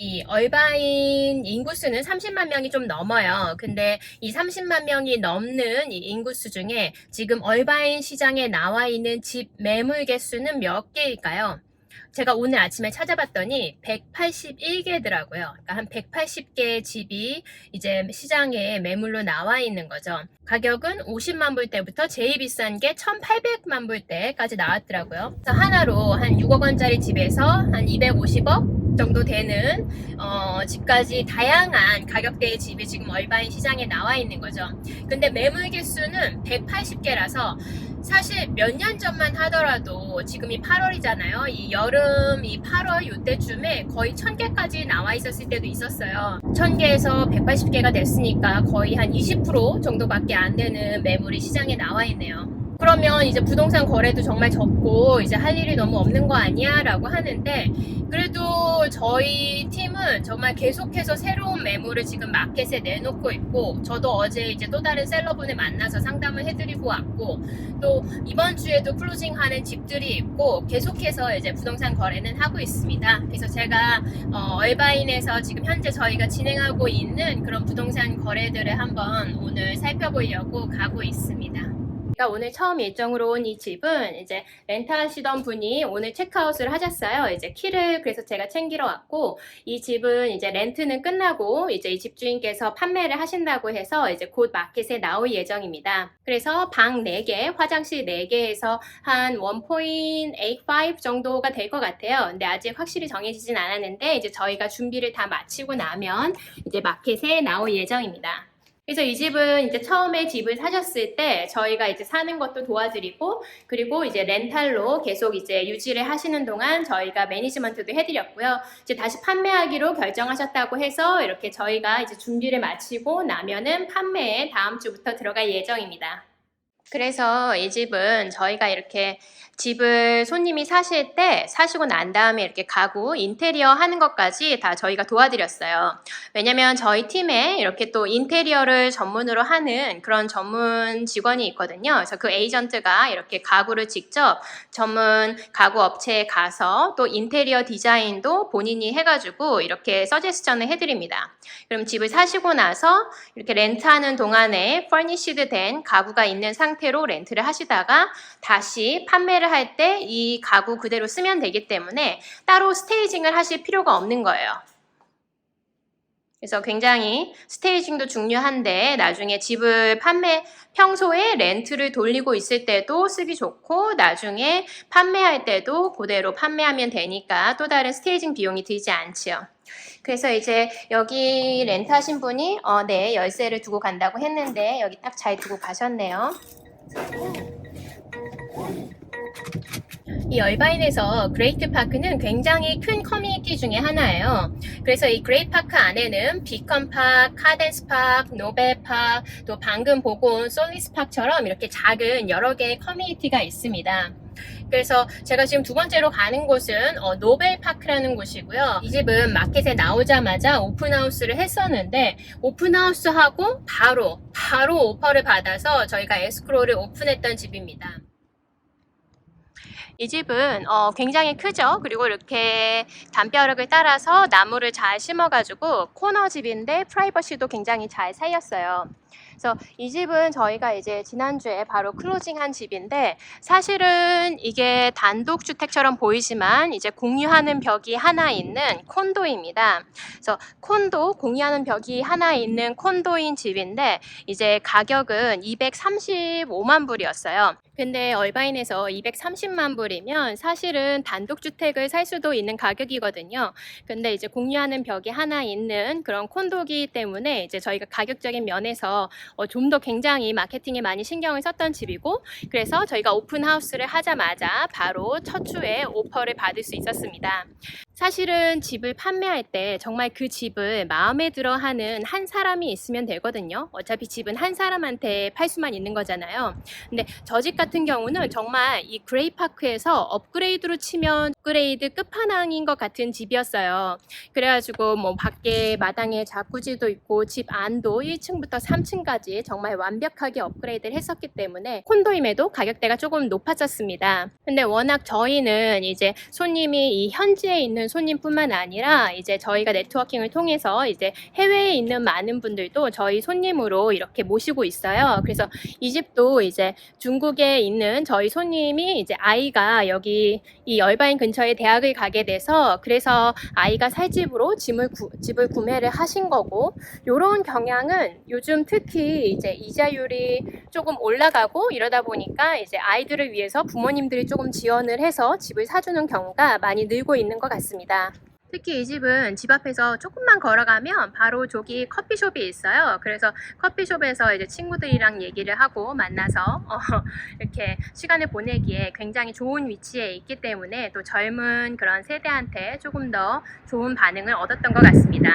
이 얼바인 인구수는 30만 명이 좀 넘어요. 근데 이 30만 명이 넘는 이 인구수 중에 지금 얼바인 시장에 나와 있는 집 매물 개수는 몇 개일까요? 제가 오늘 아침에 찾아봤더니 181개더라고요. 그러니까 한 180개의 집이 이제 시장에 매물로 나와 있는 거죠. 가격은 50만 불대부터 제일 비싼 게 1,800만 불대까지 나왔더라고요. 그래서 하나로 한 6억 원짜리 집에서 한 250억 정도 되는 집까지 다양한 가격대의 집이 지금 얼바인 시장에 나와 있는 거죠. 근데 매물 개수는 180개라서 사실 몇 년 전만 하더라도 지금이 8월이잖아요. 이 여름 이 8월 이때쯤에 거의 1000개까지 나와 있었을 때도 있었어요. 1000개에서 180개가 됐으니까 거의 한 20% 정도밖에 안 되는 매물이 시장에 나와 있네요. 그러면 이제 부동산 거래도 정말 적고 이제 할 일이 너무 없는 거 아니야? 라고 하는데 그래도 저희 팀은 정말 계속해서 새로운 매물을 지금 마켓에 내놓고 있고 저도 어제 이제 또 다른 셀러분을 만나서 상담을 해드리고 왔고 또 이번 주에도 클로징하는 집들이 있고 계속해서 이제 부동산 거래는 하고 있습니다. 그래서 제가 얼바인에서 지금 현재 저희가 진행하고 있는 그런 부동산 거래들을 한번 오늘 살펴보려고 가고 있습니다. 오늘 처음 일정으로 온 이 집은 이제 렌트하시던 분이 오늘 체크아웃을 하셨어요. 이제 키를 그래서 제가 챙기러 왔고 이 집은 이제 렌트는 끝나고 이제 이 집주인께서 판매를 하신다고 해서 이제 곧 마켓에 나올 예정입니다. 그래서 방 4개, 화장실 4개에서 한 1.85 정도가 될 것 같아요. 근데 아직 확실히 정해지진 않았는데 이제 저희가 준비를 다 마치고 나면 이제 마켓에 나올 예정입니다. 그래서 이 집은 이제 처음에 집을 사셨을 때 저희가 이제 사는 것도 도와드리고 그리고 이제 렌탈로 계속 이제 유지를 하시는 동안 저희가 매니지먼트도 해드렸고요. 이제 다시 판매하기로 결정하셨다고 해서 이렇게 저희가 이제 준비를 마치고 나면은 판매에 다음 주부터 들어갈 예정입니다. 그래서 이 집은 저희가 이렇게 집을 손님이 사실 때 사시고 난 다음에 이렇게 가구 인테리어 하는 것까지 다 저희가 도와드렸어요. 왜냐면 저희 팀에 이렇게 또 인테리어를 전문으로 하는 그런 전문 직원이 있거든요. 그래서 그 에이전트가 이렇게 가구를 직접 전문 가구 업체에 가서 또 인테리어 디자인도 본인이 해가지고 이렇게 서제스션을 해드립니다. 그럼 집을 사시고 나서 이렇게 렌트하는 동안에 퍼니시드 된 가구가 있는 상태로 렌트를 하시다가 다시 판매를 할 때 이 가구 그대로 쓰면 되기 때문에 따로 스테이징을 하실 필요가 없는 거예요. 그래서 굉장히 스테이징도 중요한데 나중에 집을 평소에 렌트를 돌리고 있을 때도 쓰기 좋고 나중에 판매할 때도 그대로 판매하면 되니까 또 다른 스테이징 비용이 들지 않지요. 그래서 이제 여기 렌트하신 분이 네, 열쇠를 두고 간다고 했는데 여기 딱 잘 두고 가셨네요. 이 얼바인에서 그레이트 파크는 굉장히 큰 커뮤니티 중에 하나예요. 그래서 이 그레이트 파크 안에는 비컨 파크, 카덴스 파크, 노벨 파크, 또 방금 보고 온 솔리스 파크처럼 이렇게 작은 여러 개의 커뮤니티가 있습니다. 그래서 제가 지금 두 번째로 가는 곳은 노벨 파크라는 곳이고요. 이 집은 마켓에 나오자마자 오픈하우스를 했었는데 오픈하우스하고 바로 오퍼를 받아서 저희가 에스크로를 오픈했던 집입니다. 이 집은 굉장히 크죠. 그리고 이렇게 담벼락을 따라서 나무를 잘 심어가지고 코너 집인데 프라이버시도 굉장히 잘 살렸어요. 그래서 이 집은 저희가 이제 지난주에 바로 클로징한 집인데 사실은 이게 단독주택처럼 보이지만 이제 공유하는 벽이 하나 있는 콘도입니다. 그래서 공유하는 벽이 하나 있는 콘도인 집인데 이제 가격은 235만 불이었어요. 근데 얼바인에서 230만 불이면 사실은 단독주택을 살 수도 있는 가격이거든요. 근데 이제 공유하는 벽이 하나 있는 그런 콘도기 때문에 이제 저희가 가격적인 면에서 좀 더 굉장히 마케팅에 많이 신경을 썼던 집이고 그래서 저희가 오픈하우스를 하자마자 바로 첫 주에 오퍼를 받을 수 있었습니다. 사실은 집을 판매할 때 정말 그 집을 마음에 들어 하는 한 사람이 있으면 되거든요. 어차피 집은 한 사람한테 팔 수만 있는 거잖아요. 근데 저 집 같은 경우는 정말 이 그레이파크에서 업그레이드로 치면 업그레이드 끝판왕인 것 같은 집이었어요. 그래가지고 뭐 밖에 마당에 자쿠지도 있고 집 안도 1층부터 3층까지 정말 완벽하게 업그레이드를 했었기 때문에 콘도임에도 가격대가 조금 높았었습니다. 근데 워낙 저희는 이제 손님이 이 현지에 있는 있는 손님뿐만 아니라 이제 저희가 네트워킹을 통해서 이제 해외에 있는 많은 분들도 저희 손님으로 이렇게 모시고 있어요. 그래서 이 집도 이제 중국에 있는 저희 손님이 이제 아이가 여기 이 얼바인 근처에 대학을 가게 돼서 그래서 아이가 살 집으로 집을 구매를 하신 거고, 요런 경향은 요즘 특히 이제 이자율이 조금 올라가고 이러다 보니까 이제 아이들을 위해서 부모님들이 조금 지원을 해서 집을 사주는 경우가 많이 늘고 있는 것 같습니다. 특히 이 집은 집 앞에서 조금만 걸어가면 바로 저기 커피숍이 있어요. 그래서 커피숍에서 이제 친구들이랑 얘기를 하고 만나서 이렇게 시간을 보내기에 굉장히 좋은 위치에 있기 때문에 또 젊은 그런 세대한테 조금 더 좋은 반응을 얻었던 것 같습니다.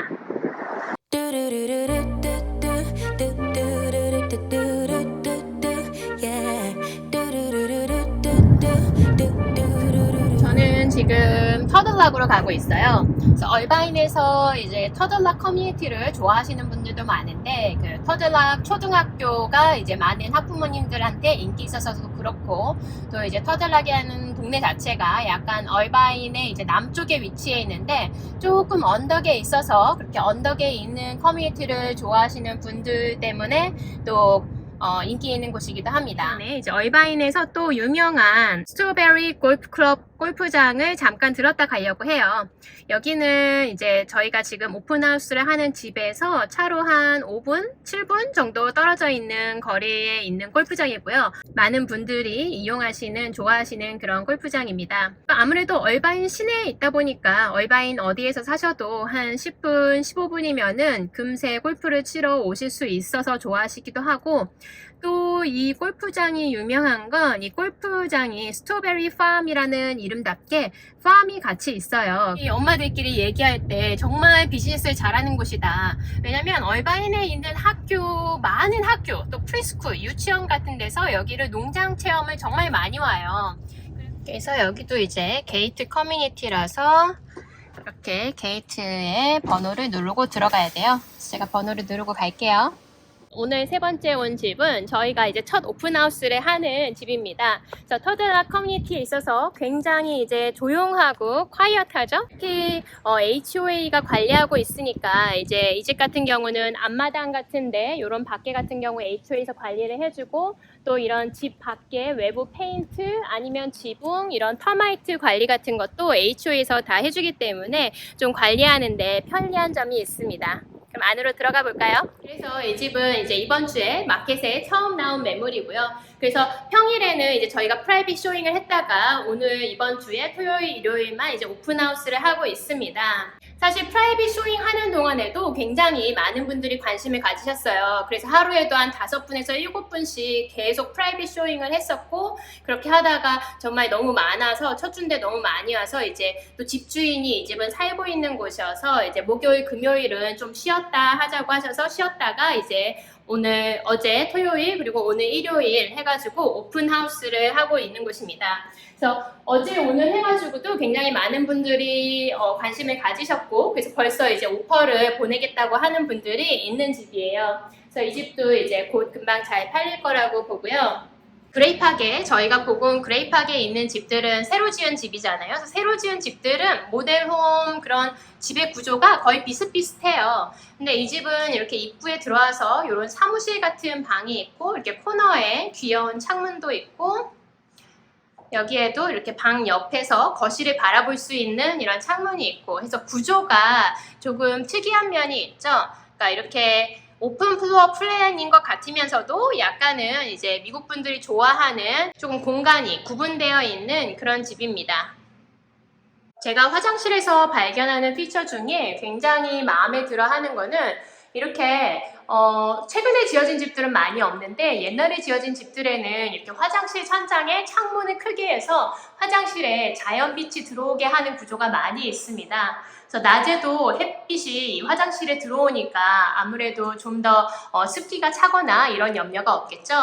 저는 지금 터들락으로 가고 있어요. 그래서 얼바인에서 이제 터들락 커뮤니티를 좋아하시는 분들도 많은데, 그 터들락 초등학교가 이제 많은 학부모님들한테 인기 있어서도 그렇고, 또 이제 터들락이라는 동네 자체가 약간 얼바인의 이제 남쪽에 위치해 있는데 조금 언덕에 있어서 그렇게 언덕에 있는 커뮤니티를 좋아하시는 분들 때문에 또 인기 있는 곳이기도 합니다. 네, 이제 얼바인에서 또 유명한 스트로베리 골프클럽 골프장을 잠깐 들었다 가려고 해요. 여기는 이제 저희가 지금 오픈하우스를 하는 집에서 차로 한 5분, 7분 정도 떨어져 있는 거리에 있는 골프장이고요. 많은 분들이 이용하시는, 좋아하시는 그런 골프장입니다. 아무래도 얼바인 시내에 있다 보니까 얼바인 어디에서 사셔도 한 10분, 15분이면은 금세 골프를 치러 오실 수 있어서 좋아하시기도 하고, 또 이 골프장이 유명한 건 이 골프장이 스트로베리 팜이라는 이름답게 팜이 같이 있어요. 이 엄마들끼리 얘기할 때 정말 비즈니스를 잘하는 곳이다. 왜냐면 얼바인에 있는 학교, 많은 학교, 또 프리스쿨, 유치원 같은 데서 여기를 농장 체험을 정말 많이 와요. 그래서 여기도 이제 게이트 커뮤니티라서 이렇게 게이트에 번호를 누르고 들어가야 돼요. 제가 번호를 누르고 갈게요. 오늘 세 번째 온 집은 저희가 이제 첫 오픈하우스를 하는 집입니다. 그래서 터들락 커뮤니티에 있어서 굉장히 이제 조용하고 콰이엇하죠. 특히 HOA가 관리하고 있으니까 이제 이 집 같은 경우는 앞마당 같은데 이런 밖에 같은 경우 HOA에서 관리를 해주고, 또 이런 집 밖에 외부 페인트 아니면 지붕 이런 터마이트 관리 같은 것도 HOA에서 다 해주기 때문에 좀 관리하는데 편리한 점이 있습니다. 그럼 안으로 들어가 볼까요? 그래서 이 집은 이제 이번 주에 마켓에 처음 나온 매물이고요. 그래서 평일에는 이제 저희가 프라이빗 쇼잉을 했다가 오늘 이번 주에 토요일, 일요일만 이제 오픈하우스를 하고 있습니다. 사실 프라이빗 쇼잉 하는 동안에도 굉장히 많은 분들이 관심을 가지셨어요. 그래서 하루에도 한 5분에서 7분씩 계속 프라이빗 쇼잉을 했었고, 그렇게 하다가 정말 너무 많아서 첫 주인데 너무 많이 와서 이제 또 집주인이 이 집은 살고 있는 곳이어서 이제 목요일, 금요일은 좀 쉬었다 하자고 하셔서 쉬었다가 이제 오늘, 어제 토요일 그리고 오늘 일요일 해가지고 오픈하우스를 하고 있는 곳입니다. 그래서 어제 오늘 해가지고도 굉장히 많은 분들이 관심을 가지셨고, 그래서 벌써 이제 오퍼를 보내겠다고 하는 분들이 있는 집이에요. 그래서 이 집도 이제 곧 금방 잘 팔릴 거라고 보고요. 그레이팍에, 저희가 보고 그레이팍에 있는 집들은 새로 지은 집이잖아요. 그래서 새로 지은 집들은 모델홈 그런 집의 구조가 거의 비슷비슷해요. 근데 이 집은 이렇게 입구에 들어와서 이런 사무실 같은 방이 있고, 이렇게 코너에 귀여운 창문도 있고, 여기에도 이렇게 방 옆에서 거실을 바라볼 수 있는 이런 창문이 있고 해서 구조가 조금 특이한 면이 있죠. 그러니까 이렇게 오픈 플로어 플랜인 것 같으면서도 약간은 이제 미국 분들이 좋아하는 조금 공간이 구분되어 있는 그런 집입니다. 제가 화장실에서 발견하는 피처 중에 굉장히 마음에 들어 하는 거는 이렇게 최근에 지어진 집들은 많이 없는데 옛날에 지어진 집들에는 이렇게 화장실 천장에 창문을 크게 해서 화장실에 자연빛이 들어오게 하는 구조가 많이 있습니다. 그래서 낮에도 햇빛이 화장실에 들어오니까 아무래도 좀 더 습기가 차거나 이런 염려가 없겠죠?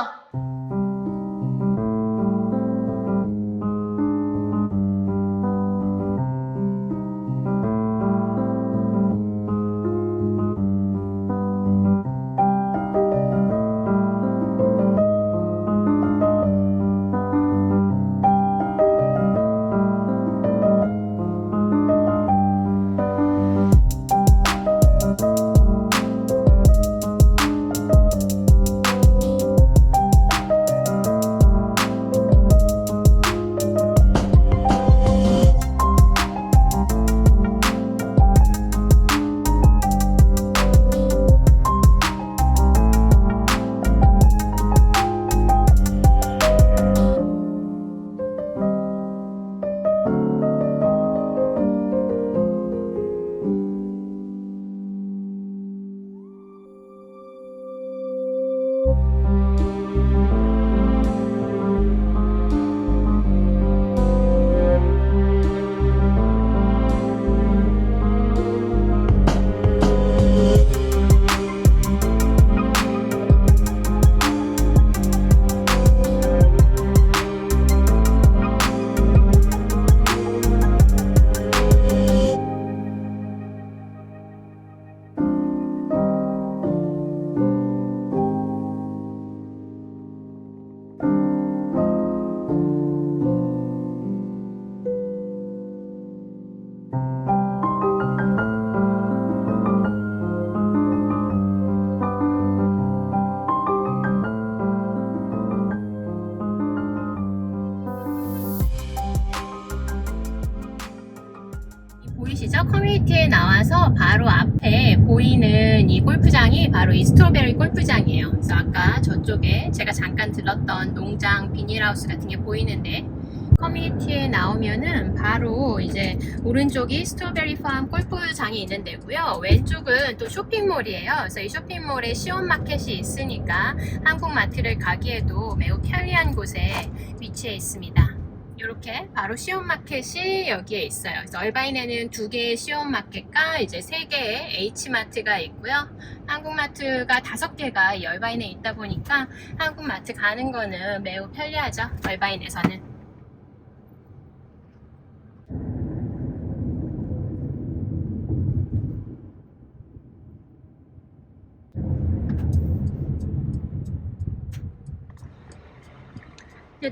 보이는 이 골프장이 바로 이 스트로베리 골프장이에요. 그래서 아까 저쪽에 제가 잠깐 들렀던 농장 비닐하우스 같은 게 보이는데, 커뮤니티에 나오면은 바로 이제 오른쪽이 스트로베리 팜 골프장이 있는 데고요. 왼쪽은 또 쇼핑몰이에요. 그래서 이 쇼핑몰에 시온마켓이 있으니까 한국마트를 가기에도 매우 편리한 곳에 위치해 있습니다. 이렇게 바로 시온마켓이 여기에 있어요. 그래서 얼바인에는 2개의 시온마켓과 이제 3개의 H마트가 있고요. 한국마트가 5개가 이 얼바인에 있다 보니까 한국마트 가는 거는 매우 편리하죠. 얼바인에서는.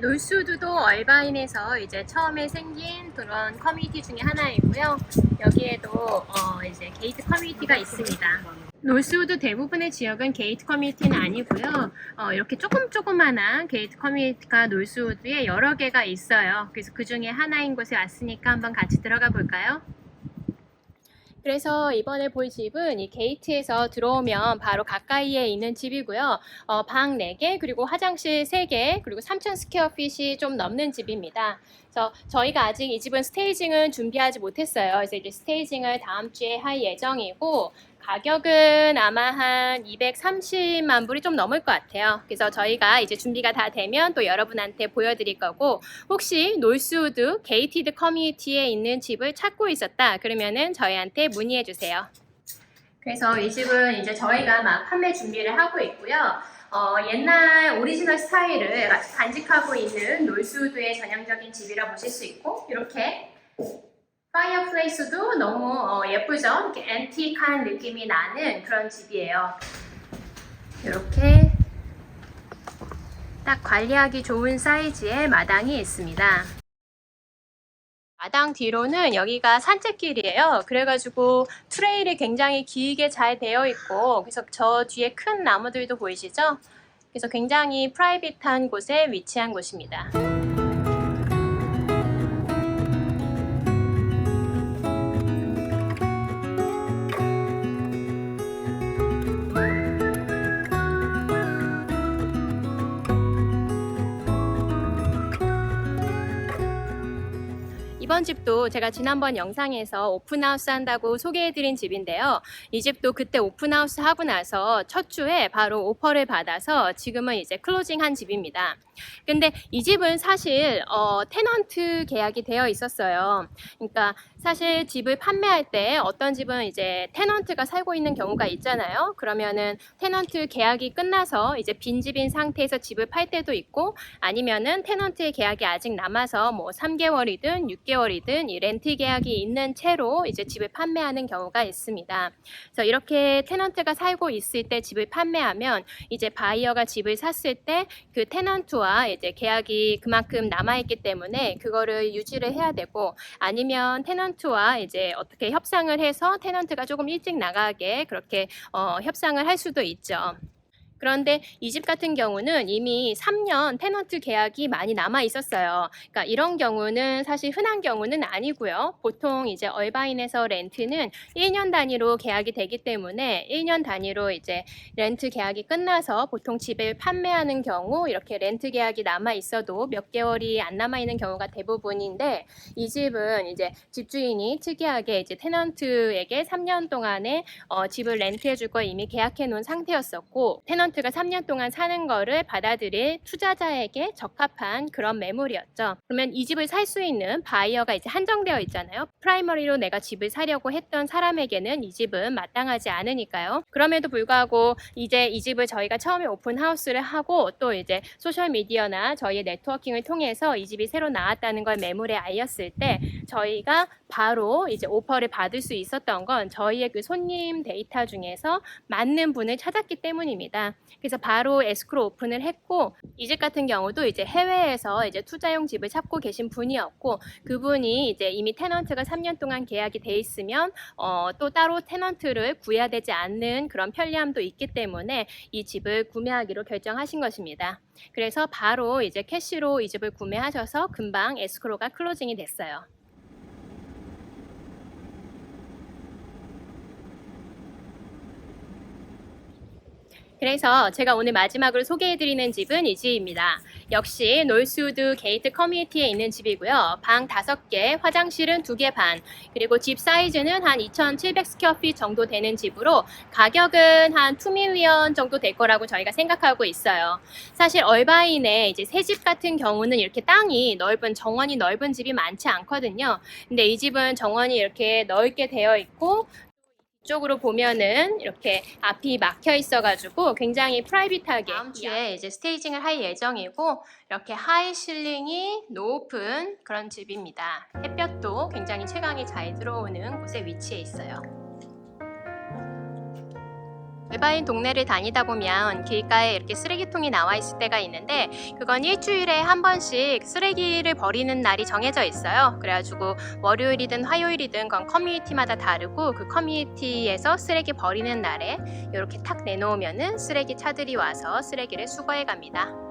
놀수드도 얼바인에서 이제 처음에 생긴 그런 커뮤니티 중에 하나이고요. 여기에도 이제 게이트 커뮤니티가 있습니다. 놀스우드 대부분의 지역은 게이트 커뮤니티는 아니고요. 이렇게 조그만한 게이트 커뮤니티가 놀스우드에 여러 개가 있어요. 그래서 그 중에 하나인 곳에 왔으니까 한번 같이 들어가 볼까요? 그래서 이번에 볼 집은 이 게이트에서 들어오면 바로 가까이에 있는 집이고요. 방 4개, 그리고 화장실 3개, 그리고 3,000 스퀘어핏이 좀 넘는 집입니다. 그래서 저희가 아직 이 집은 스테이징은 준비하지 못했어요. 그래서 이제 스테이징을 다음 주에 할 예정이고, 가격은 아마 한 230만 불이 좀 넘을 것 같아요. 그래서 저희가 이제 준비가 다 되면 또 여러분한테 보여드릴 거고, 혹시 놀스우드 게이티드 커뮤니티에 있는 집을 찾고 있었다 그러면은 저희한테 문의해 주세요. 그래서 이 집은 이제 저희가 막 판매 준비를 하고 있고요. 옛날 오리지널 스타일을 아주 간직하고 있는 놀스우드의 전형적인 집이라 보실 수 있고, 이렇게 파이어플레이스도 너무 예쁘죠? 이렇게 앤틱한 느낌이 나는 그런 집이에요. 이렇게 딱 관리하기 좋은 사이즈의 마당이 있습니다. 마당 뒤로는 여기가 산책길이에요. 그래가지고 트레일이 굉장히 길게 잘 되어 있고, 그래서 저 뒤에 큰 나무들도 보이시죠? 그래서 굉장히 프라이빗한 곳에 위치한 곳입니다. 이번 집도 제가 지난번 영상에서 오픈하우스 한다고 소개해드린 집인데요. 이 집도 그때 오픈하우스 하고 나서 첫 주에 바로 오퍼를 받아서 지금은 이제 클로징한 집입니다. 근데 이 집은 사실 테넌트 계약이 되어 있었어요. 그러니까 사실 집을 판매할 때 어떤 집은 이제 테넌트가 살고 있는 경우가 있잖아요. 그러면은 테넌트 계약이 끝나서 이제 빈집인 상태에서 집을 팔 때도 있고, 아니면은 테넌트의 계약이 아직 남아서 뭐 3개월이든 6개월이든 이 렌트 계약이 있는 채로 이제 집을 판매하는 경우가 있습니다. 그래서 이렇게 테넌트가 살고 있을 때 집을 판매하면 이제 바이어가 집을 샀을 때 그 테넌트와 이제 계약이 그만큼 남아있기 때문에 그거를 유지를 해야 되고, 아니면 테넌트와 이제 어떻게 협상을 해서 테넌트가 조금 일찍 나가게 그렇게 협상을 할 수도 있죠. 그런데 이 집 같은 경우는 이미 3년 테넌트 계약이 많이 남아 있었어요. 그러니까 이런 경우는 사실 흔한 경우는 아니고요. 보통 이제 얼바인에서 렌트는 1년 단위로 계약이 되기 때문에 1년 단위로 이제 렌트 계약이 끝나서 보통 집을 판매하는 경우 이렇게 렌트 계약이 남아 있어도 몇 개월이 안 남아 있는 경우가 대부분인데, 이 집은 이제 집주인이 특이하게 이제 테넌트에게 3년 동안에 집을 렌트해 줄 걸 이미 계약해 놓은 상태였었고, 테넌트가 3년 동안 사는 거를 받아들일 투자자에게 적합한 그런 매물이었죠. 그러면 이 집을 살 수 있는 바이어가 이제 한정되어 있잖아요. 프라이머리로 내가 집을 사려고 했던 사람에게는 이 집은 마땅하지 않으니까요. 그럼에도 불구하고 이제 이 집을 저희가 처음에 오픈하우스를 하고 또 이제 소셜미디어나 저희의 네트워킹을 통해서 이 집이 새로 나왔다는 걸 매물에 알렸을 때 저희가 바로 이제 오퍼를 받을 수 있었던 건 저희의 그 손님 데이터 중에서 맞는 분을 찾았기 때문입니다. 그래서 바로 에스크로 오픈을 했고, 이 집 같은 경우도 이제 해외에서 이제 투자용 집을 찾고 계신 분이었고, 그분이 이제 이미 테넌트가 3년 동안 계약이 돼 있으면 또 따로 테넌트를 구해야 되지 않는 그런 편리함도 있기 때문에 이 집을 구매하기로 결정하신 것입니다. 그래서 바로 이제 캐시로 이 집을 구매하셔서 금방 에스크로가 클로징이 됐어요. 그래서 제가 오늘 마지막으로 소개해드리는 집은 이 집입니다. 역시 놀스우드 게이트 커뮤니티에 있는 집이고요. 방 5개, 화장실은 2개 반, 그리고 집 사이즈는 한 2,700 스퀘어핏 정도 되는 집으로 가격은 한 2밀리언 정도 될 거라고 저희가 생각하고 있어요. 사실 얼바인에 이제 새 집 같은 경우는 이렇게 땅이 넓은, 정원이 넓은 집이 많지 않거든요. 근데 이 집은 정원이 이렇게 넓게 되어 있고 이쪽으로 보면은 이렇게 앞이 막혀 있어가지고 굉장히 프라이빗하게 다음 주에 이제 스테이징을 할 예정이고, 이렇게 하이 실링이 높은 그런 집입니다. 햇볕도 굉장히 채광이 잘 들어오는 곳에 위치해 있어요. 얼바인 동네를 다니다 보면 길가에 이렇게 쓰레기통이 나와 있을 때가 있는데, 그건 일주일에 한 번씩 쓰레기를 버리는 날이 정해져 있어요. 그래가지고 월요일이든 화요일이든 그건 커뮤니티마다 다르고, 그 커뮤니티에서 쓰레기 버리는 날에 이렇게 탁 내놓으면은 쓰레기 차들이 와서 쓰레기를 수거해 갑니다.